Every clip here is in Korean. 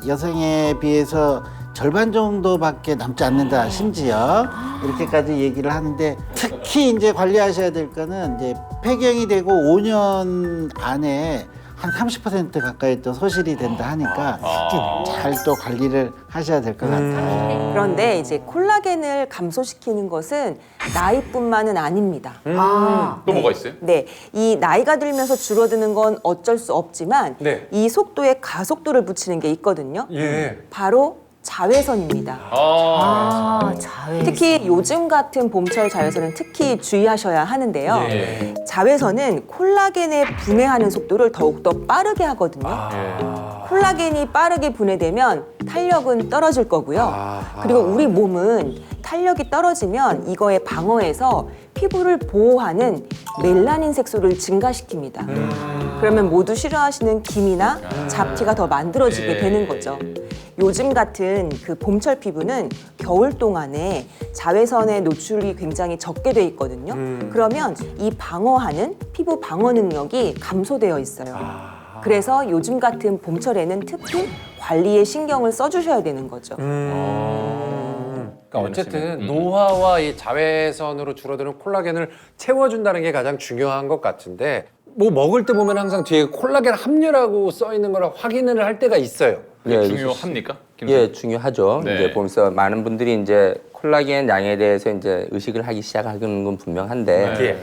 여성에 비해서 절반 정도밖에 남지 않는다. 심지어 이렇게까지 얘기를 하는데 특히 이제 관리하셔야 될 거는 이제 폐경이 되고 5년 안에 한 30% 가까이 또 소실이 된다 하니까 잘 또 관리를 하셔야 될 것 같아요. 그런데 이제 콜라겐을 감소시키는 것은 나이뿐만은 아닙니다. 또 뭐가 있어요? 네, 이 나이가 들면서 줄어드는 건 어쩔 수 없지만 네. 이 속도에 가속도를 붙이는 게 있거든요. 예. 바로 자외선입니다. 자외선. 특히 요즘 같은 봄철 자외선은 특히 주의하셔야 하는데요. 예. 자외선은 콜라겐에 분해하는 속도를 더욱더 빠르게 하거든요. 콜라겐이 빠르게 분해되면 탄력은 떨어질 거고요. 그리고 우리 몸은 탄력이 떨어지면 이거에 방어해서 피부를 보호하는 멜라닌 색소를 증가시킵니다. 그러면 모두 싫어하시는 기미나 잡티가 더 만들어지게 되는 거죠. 요즘 같은 그 봄철 피부는 겨울 동안에 자외선의 노출이 굉장히 적게 돼 있거든요. 그러면 이 방어하는 피부 방어 능력이 감소되어 있어요. 그래서 요즘 같은 봄철에는 특히 관리에 신경을 써주셔야 되는 거죠. 그러니까 어쨌든 노화와 이 자외선으로 줄어드는 콜라겐을 채워준다는 게 가장 중요한 것 같은데 뭐 먹을 때 보면 항상 뒤에 콜라겐 함유라고 써 있는 걸 확인을 할 때가 있어요. 그게 중요합니까? 예, 중요하죠. 네. 이제 보면서 많은 분들이 이제 콜라겐 양에 대해서 이제 의식을 하기 시작하는 건 분명한데 예.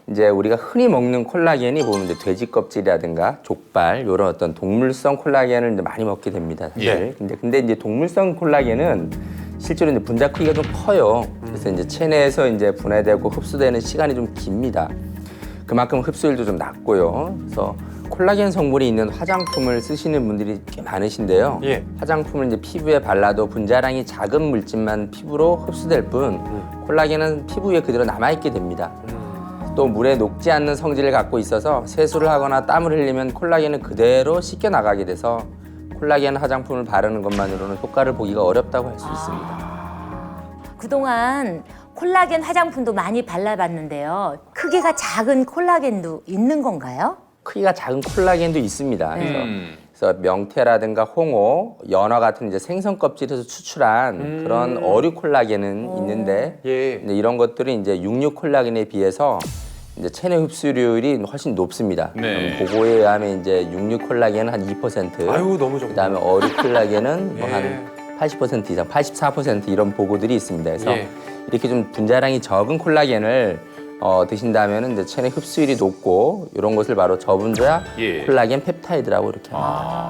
이제 우리가 흔히 먹는 콜라겐이 보면 이제 돼지 껍질이라든가 족발 이런 어떤 동물성 콜라겐을 이제 많이 먹게 됩니다. 사실. 근데 이제 동물성 콜라겐은 실제로 이제 분자 크기가 좀 커요. 그래서 이제 체내에서 이제 분해되고 흡수되는 시간이 좀 깁니다. 그만큼 흡수율도 좀 낮고요. 그래서 콜라겐 성분이 있는 화장품을 쓰시는 분들이 꽤 많으신데요. 예. 화장품을 이제 피부에 발라도 분자량이 작은 물질만 피부로 흡수될 뿐 콜라겐은 피부 위에 그대로 남아있게 됩니다. 또 물에 녹지 않는 성질을 갖고 있어서 세수를 하거나 땀을 흘리면 콜라겐은 그대로 씻겨 나가게 돼서 콜라겐 화장품을 바르는 것만으로는 효과를 보기가 어렵다고 할 수 있습니다. 그동안 콜라겐 화장품도 많이 발라봤는데요. 크기가 작은 콜라겐도 있는 건가요? 크기가 작은 콜라겐도 있습니다. 그래서 명태라든가 홍어, 연어 같은 이제 생선 껍질에서 추출한 그런 어류 콜라겐은 있는데 예. 이제 이런 것들은 이제 육류 콜라겐에 비해서 이제 체내 흡수율이 훨씬 높습니다. 네. 보고에 의하면 이제 육류 콜라겐은 한 2%, 아유 너무 좋다. 그다음에 어류 콜라겐은 뭐 예. 한 80% 이상, 84% 이런 보고들이 있습니다. 그래서 예. 이렇게 좀 분자량이 적은 콜라겐을 드신다면 이제 체내 흡수율이 높고 이런 것을 바로 저분자 예. 콜라겐 펩타이드라고 이렇게 합니다.